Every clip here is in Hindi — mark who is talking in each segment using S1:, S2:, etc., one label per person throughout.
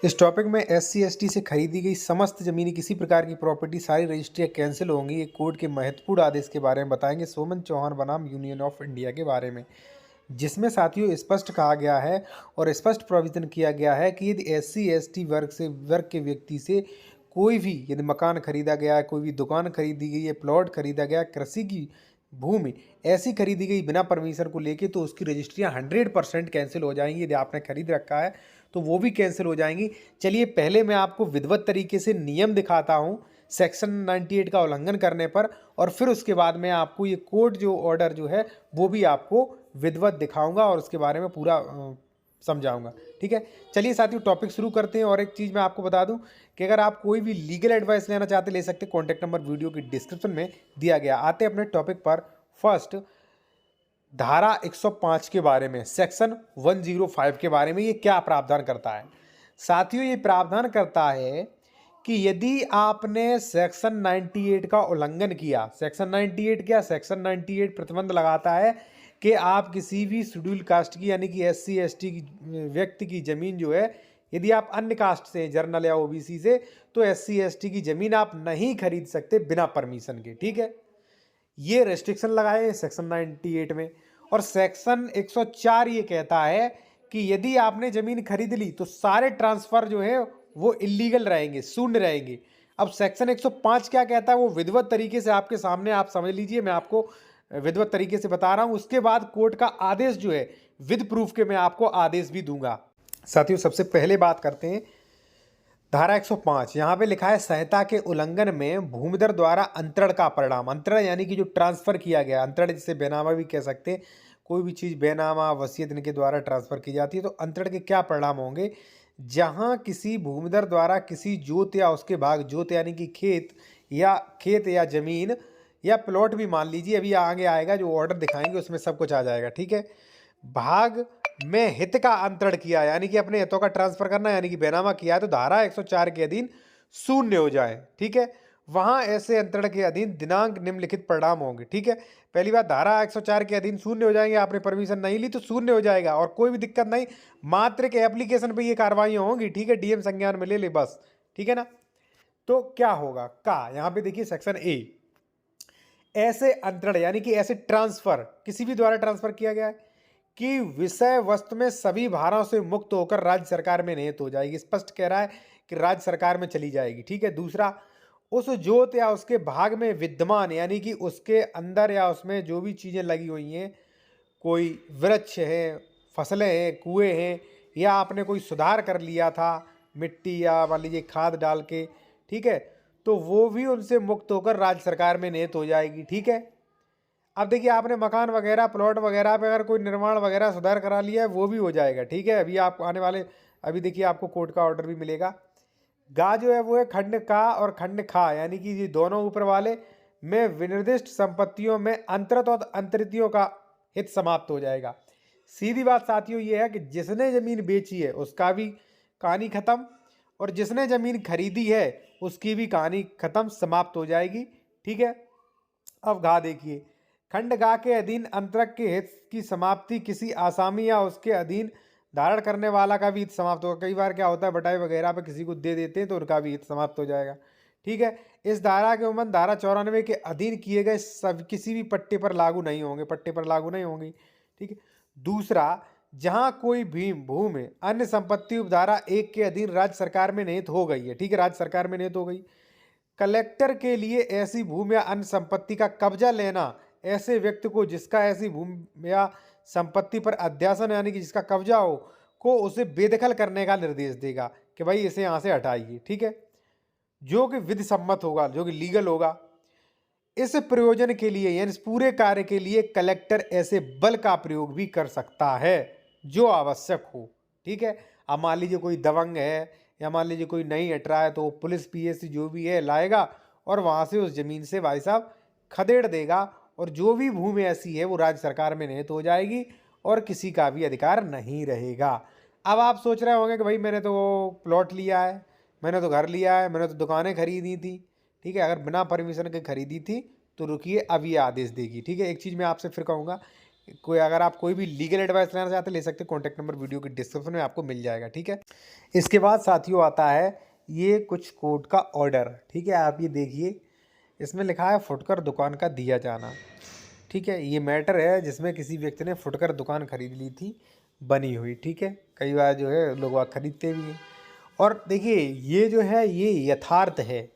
S1: इस टॉपिक में SC/ST से खरीदी गई समस्त जमीनी किसी प्रकार की प्रॉपर्टी सारी रजिस्ट्रियाँ कैंसिल होंगी। ये कोर्ट के महत्वपूर्ण आदेश के बारे में बताएंगे। सोमन चौहान बनाम यूनियन ऑफ इंडिया के बारे में, जिसमें साथियों स्पष्ट कहा गया है और स्पष्ट प्रोविजन किया गया है कि यदि SC/ST वर्ग के व्यक्ति से कोई भी यदि मकान खरीदा गया है, कोई भी दुकान खरीदी गई है, प्लॉट खरीदा गया, कृषि की भूमि ऐसी खरीदी गई बिना परमिशन को लेके, तो उसकी रजिस्ट्रियाँ 100% कैंसिल हो जाएंगी। यदि आपने खरीद रखा है तो वो भी कैंसिल हो जाएंगी। चलिए पहले मैं आपको विधिवत तरीके से नियम दिखाता हूँ सेक्शन 98 का उल्लंघन करने पर, और फिर उसके बाद मैं आपको ये कोर्ट जो ऑर्डर जो है वो भी आपको विधिवत दिखाऊंगा और उसके बारे में पूरा समझाऊंगा। ठीक है, चलिए साथियों टॉपिक शुरू करते हैं। और एक चीज़ मैं आपको बता दूं कि अगर आप कोई भी लीगल एडवाइस लेना चाहते ले सकते, कॉन्टैक्ट नंबर वीडियो की डिस्क्रिप्शन में दिया गया। आते हैं अपने टॉपिक पर। फर्स्ट, धारा 105 के बारे में, सेक्शन 105 के बारे में ये क्या प्रावधान करता है। साथियों ये प्रावधान करता है कि यदि आपने सेक्शन 98 का उल्लंघन किया, सेक्शन 98 क्या, सेक्शन 98 प्रतिबंध लगाता है कि आप किसी भी शेड्यूल कास्ट की यानी कि SC/ST की व्यक्ति की ज़मीन जो है, यदि आप अन्य कास्ट से, जर्नल या OBC से, तो SC/ST की ज़मीन आप नहीं खरीद सकते बिना परमिशन के। ठीक है, ये रेस्ट्रिक्शन लगाए सेक्शन 98 में। और सेक्शन 104 ये कहता है कि यदि आपने ज़मीन खरीद ली तो सारे ट्रांसफ़र जो है वो इलीगल रहेंगे, शून्य रहेंगे। अब सेक्शन 105 क्या कहता है वो विधिवत तरीके से आपके सामने आप समझ लीजिए, मैं आपको विधिवत तरीके से बता रहा हूँ। उसके बाद कोर्ट का आदेश जो है विद प्रूफ के मैं आपको आदेश भी दूंगा। साथियों सबसे पहले बात करते हैं धारा 105। यहाँ पे लिखा है संहिता के उल्लंघन में भूमिदर द्वारा अंतरण का परिणाम। अंतरण यानी कि जो ट्रांसफर किया गया, अंतरण जिसे बेनामा भी कह सकते हैं, कोई भी चीज़ बेनामा वसीयत इनके द्वारा ट्रांसफर की जाती है, तो अंतरण के क्या परिणाम होंगे। जहाँ किसी भूमिदर द्वारा किसी जोत या उसके भाग, जोत यानी कि खेत या जमीन या प्लॉट भी मान लीजिए, अभी आगे आएगा जो ऑर्डर दिखाएंगे उसमें सब कुछ आ जाएगा। ठीक है, भाग में हित का अंतरण किया यानी कि अपने हितों का ट्रांसफर करना यानी कि बेनामा किया है, तो धारा 104 के अधीन शून्य हो जाए। ठीक है, वहां ऐसे अंतरण के अधीन दिनांक निम्नलिखित परिणाम होंगे। ठीक है, पहली बात, धारा 104 के अधीन शून्य हो जाएंगे। आपने परमिशन नहीं ली तो शून्य हो जाएगा और कोई भी दिक्कत नहीं, मात्र के एप्लीकेशन पे ये कार्रवाई होंगी। ठीक है, DM संज्ञान में ले ले बस। ठीक है ना, तो क्या होगा का, यहाँ पे देखिए सेक्शन A, ऐसे अंतरण यानी कि ऐसे ट्रांसफर किसी भी द्वारा ट्रांसफर किया गया है कि विषय वस्तु में सभी भारों से मुक्त होकर राज्य सरकार में निहित हो जाएगी। स्पष्ट कह रहा है कि राज्य सरकार में चली जाएगी। ठीक है, दूसरा, उस जोत या उसके भाग में विद्यमान यानी कि उसके अंदर या उसमें जो भी चीज़ें लगी हुई हैं, कोई वृक्ष है, फसलें हैं, कुएं हैं, या आपने कोई सुधार कर लिया था मिट्टी या मान लीजिए खाद डाल के, ठीक है, तो वो भी उनसे मुक्त होकर राज्य सरकार में निहित हो जाएगी। ठीक है, अब देखिए आपने मकान वगैरह, प्लॉट वगैरह पे अगर कोई निर्माण वगैरह सुधार करा लिया है वो भी हो जाएगा। ठीक है, अभी आप आने वाले, अभी देखिए आपको कोर्ट का ऑर्डर भी मिलेगा। गा जो है वो है खंड का और खंड खा यानी कि ये दोनों ऊपर वाले में विनिर्दिष्ट संपत्तियों में अंतरत और अंतरितियों का हित समाप्त हो जाएगा। सीधी बात साथियों ये है कि जिसने ज़मीन बेची है उसका भी कहानी खत्म, और जिसने ज़मीन खरीदी है उसकी भी कहानी खत्म, समाप्त हो जाएगी। ठीक है, अब गा देखिए, खंड गा के अधीन अंतरक के हित की समाप्ति किसी आसामी या उसके अधीन धारण करने वाला का भी हित समाप्त होगा। कई बार क्या होता है, बटाई वगैरह पे किसी को दे देते हैं तो उनका भी हित समाप्त हो जाएगा। ठीक है, इस धारा के उम्मन धारा 94 के अधीन किए गए सब किसी भी पट्टे पर लागू नहीं होंगे, पट्टे पर लागू नहीं होंगी। ठीक है, दूसरा, जहां कोई भी भूमि अन्य संपत्ति उपधारा 1 के अधीन राज्य सरकार में निहित हो गई है, ठीक है, राज्य सरकार में निहित हो गई, कलेक्टर के लिए ऐसी भूमि या अन्य संपत्ति का कब्जा लेना ऐसे व्यक्ति को जिसका ऐसी भूमि या संपत्ति पर अध्यासन यानी कि जिसका कब्जा हो को उसे बेदखल करने का निर्देश देगा कि भाई इसे यहाँ से हटाइए। ठीक है, जो कि विधि सम्मत होगा, जो कि लीगल होगा। इस प्रयोजन के लिए यानी इस पूरे कार्य के लिए कलेक्टर ऐसे बल का प्रयोग भी कर सकता है जो आवश्यक हो। ठीक है, अब मान लीजिए कोई दबंग है या मान लीजिए कोई नहीं हट रहा है तो पुलिस PSC जो भी है लाएगा और वहाँ से उस ज़मीन से भाई साहब खदेड़ देगा, और जो भी भूमि ऐसी है वो राज्य सरकार में निहित हो जाएगी और किसी का भी अधिकार नहीं रहेगा। अब आप सोच रहे होंगे कि भाई मैंने तो प्लॉट लिया है, मैंने तो घर लिया है, मैंने तो दुकानें खरीदी थी। ठीक है, अगर बिना परमिशन के खरीदी थी तो रुकिए, अब ये आदेश देगी। ठीक है, एक चीज़ मैं आपसे फिर कहूँगा कोई अगर आप कोई भी लीगल एडवाइस लेना चाहते हैं ले सकते हैं, कॉन्टैक्ट नंबर वीडियो के डिस्क्रिप्शन में आपको मिल जाएगा, ठीक है। इसके बाद साथियों आता है ये कुछ कोर्ट का ऑर्डर, ठीक है। आप ये देखिए, इसमें लिखा है फुटकर दुकान का दिया जाना, ठीक है। ये मैटर है जिसमें किसी व्यक्ति ने फुटकर दुकान खरीद ली थी बनी हुई, ठीक है। कई बार जो है लोग वहाँ खरीदते भी हैं। और देखिए ये जो है ये यथार्थ है,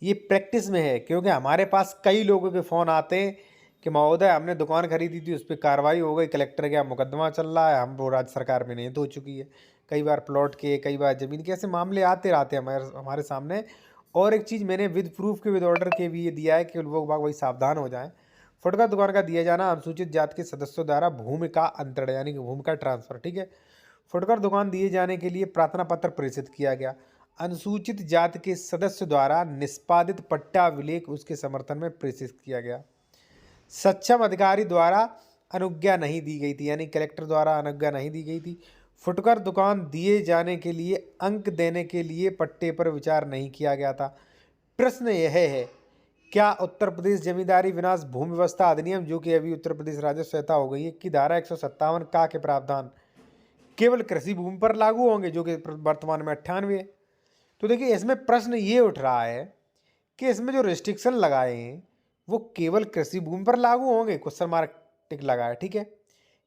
S1: ये प्रैक्टिस में है, क्योंकि हमारे पास कई लोगों के फ़ोन आते हैं कि महोदय हमने दुकान खरीदी थी, उस पर कार्रवाई हो गई, कलेक्टर के यहाँ मुकदमा चल रहा है, हम वो राज्य सरकार में निहित हो चुकी है। कई बार प्लॉट के, कई बार ज़मीन के ऐसे मामले आते रहते हैं हमारे सामने। और एक चीज़ मैंने विद प्रूफ के, विद ऑर्डर के भी ये दिया है कि लोग बाग वही सावधान हो जाएं। फुटकर दुकान का दिया जाना अनुसूचित जाति के सदस्यों द्वारा भूमि का अंतरण यानी कि भूमि का ट्रांसफर, ठीक है। फुटकर दुकान दिए जाने के लिए प्रार्थना पत्र प्रेषित किया गया। अनुसूचित जाति के सदस्य द्वारा निष्पादित पट्टा अभिलेख उसके समर्थन में प्रेषित किया गया। सक्षम अधिकारी द्वारा अनुज्ञा नहीं दी गई थी, यानी कलेक्टर द्वारा अनुज्ञा नहीं दी गई थी। फुटकर दुकान दिए जाने के लिए अंक देने के लिए पट्टे पर विचार नहीं किया गया था। प्रश्न यह है, क्या उत्तर प्रदेश जमींदारी विनाश भूमि व्यवस्था अधिनियम, जो कि अभी उत्तर प्रदेश राजस्व संहिता हो गई है, की धारा 157 का के प्रावधान केवल कृषि भूमि पर लागू होंगे, जो कि वर्तमान में 98 है। तो देखिए इसमें प्रश्न ये उठ रहा है कि इसमें जो रिस्ट्रिक्शन लगाए हैं वो केवल कृषि भूमि पर लागू होंगे, क्वेश्चन मार्क टिक लगाया, ठीक है।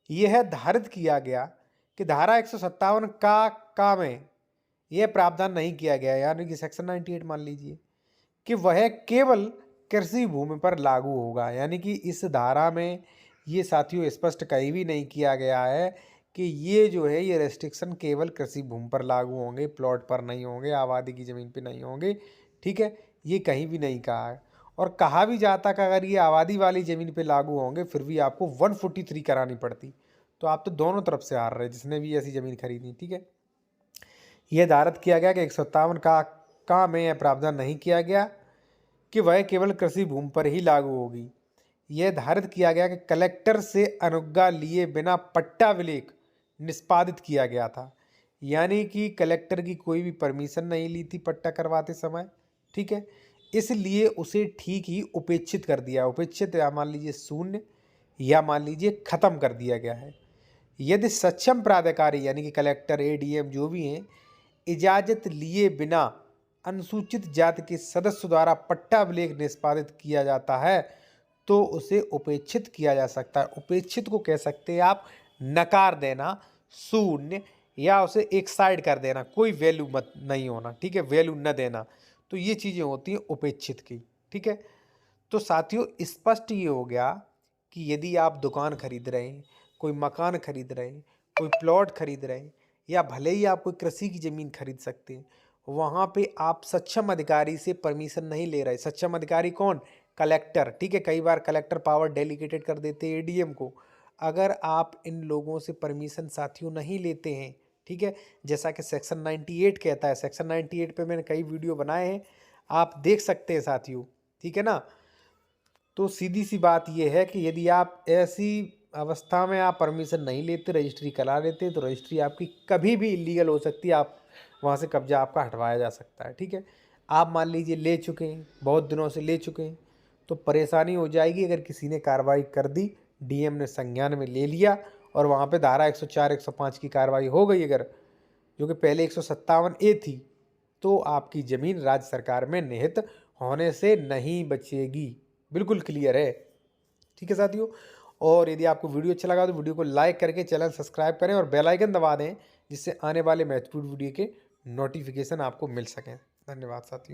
S1: यह है धारित किया गया कि धारा 157 का में यह प्रावधान नहीं किया गया, यानी कि सेक्शन 98 मान लीजिए कि वह केवल कृषि भूमि पर लागू होगा। यानी कि इस धारा में ये साथियों स्पष्ट कहीं भी नहीं किया गया है कि ये जो है ये रेस्ट्रिक्शन केवल कृषि भूमि पर लागू होंगे, प्लॉट पर नहीं होंगे, आबादी की ज़मीन पे नहीं होंगे, ठीक है। ये कहीं भी नहीं कहा है। और कहा भी जाता कि अगर ये आबादी वाली ज़मीन पे लागू होंगे फिर भी आपको 143 करानी पड़ती। तो आप तो दोनों तरफ से हार रहे जिसने भी ऐसी ज़मीन खरीदी, ठीक है। यह धारित किया गया कि 157 का में यह प्रावधान नहीं किया गया कि वह केवल कृषि भूमि पर ही लागू होगी। यह धारित किया गया कि कलेक्टर से अनुज्ञा लिए बिना पट्टा अभिलेख निष्पादित किया गया था, यानी कि कलेक्टर की कोई भी परमिशन नहीं ली थी पट्टा करवाते समय, ठीक है। इसलिए उसे ठीक ही उपेक्षित कर दिया। उपेक्षित या मान लीजिए शून्य या मान लीजिए खत्म कर दिया गया है। यदि सक्षम प्राधिकारी यानी कि कलेक्टर, एडीएम जो भी हैं, इजाज़त लिए बिना अनुसूचित जाति के सदस्य द्वारा पट्टा अभिलेख निष्पादित किया जाता है तो उसे उपेक्षित किया जा सकता है। उपेक्षित को कह सकते हैं आप नकार देना, शून्य, या उसे एक साइड कर देना, कोई वैल्यू मत नहीं होना, ठीक है, वैल्यू न देना। तो ये चीज़ें होती हैं उपेक्षित की, ठीक है। तो साथियों स्पष्ट ये हो गया कि यदि आप दुकान खरीद रहे हैं, कोई मकान खरीद रहे हैं, कोई प्लॉट खरीद रहे हैं, या भले ही आप कोई कृषि की ज़मीन खरीद सकते हैं, वहाँ पे आप सक्षम अधिकारी से परमिशन नहीं ले रहे। सक्षम अधिकारी कौन? कलेक्टर, ठीक है। कई बार कलेक्टर पावर डेलीगेटेड कर देते हैं एडीएम को। अगर आप इन लोगों से परमिशन साथियों नहीं लेते हैं, ठीक है, जैसा कि सेक्शन 98 कहता है, सेक्शन 98 पे मैंने कई वीडियो बनाए हैं, आप देख सकते हैं साथियों, ठीक है ना। तो सीधी सी बात यह है कि यदि आप ऐसी अवस्था में आप परमिशन नहीं लेते, रजिस्ट्री करा लेते, तो रजिस्ट्री आपकी कभी भी इलीगल हो सकती है, आप वहाँ से कब्जा आपका हटवाया जा सकता है, ठीक है। आप मान लीजिए ले चुके हैं, बहुत दिनों से ले चुके हैं, तो परेशानी हो जाएगी अगर किसी ने कार्रवाई कर दी, डीएम ने संज्ञान में ले लिया और वहाँ पे धारा 104, 105 की कार्रवाई हो गई अगर, जो कि पहले 157A थी, तो आपकी ज़मीन राज्य सरकार में निहित होने से नहीं बचेगी। बिल्कुल क्लियर है, ठीक है साथियों। और यदि आपको वीडियो अच्छा लगा तो वीडियो को लाइक करके चैनल सब्सक्राइब करें और बेल आइकन दबा दें, जिससे आने वाले महत्वपूर्ण वीडियो के नोटिफिकेशन आपको मिल सकें। धन्यवाद साथियों।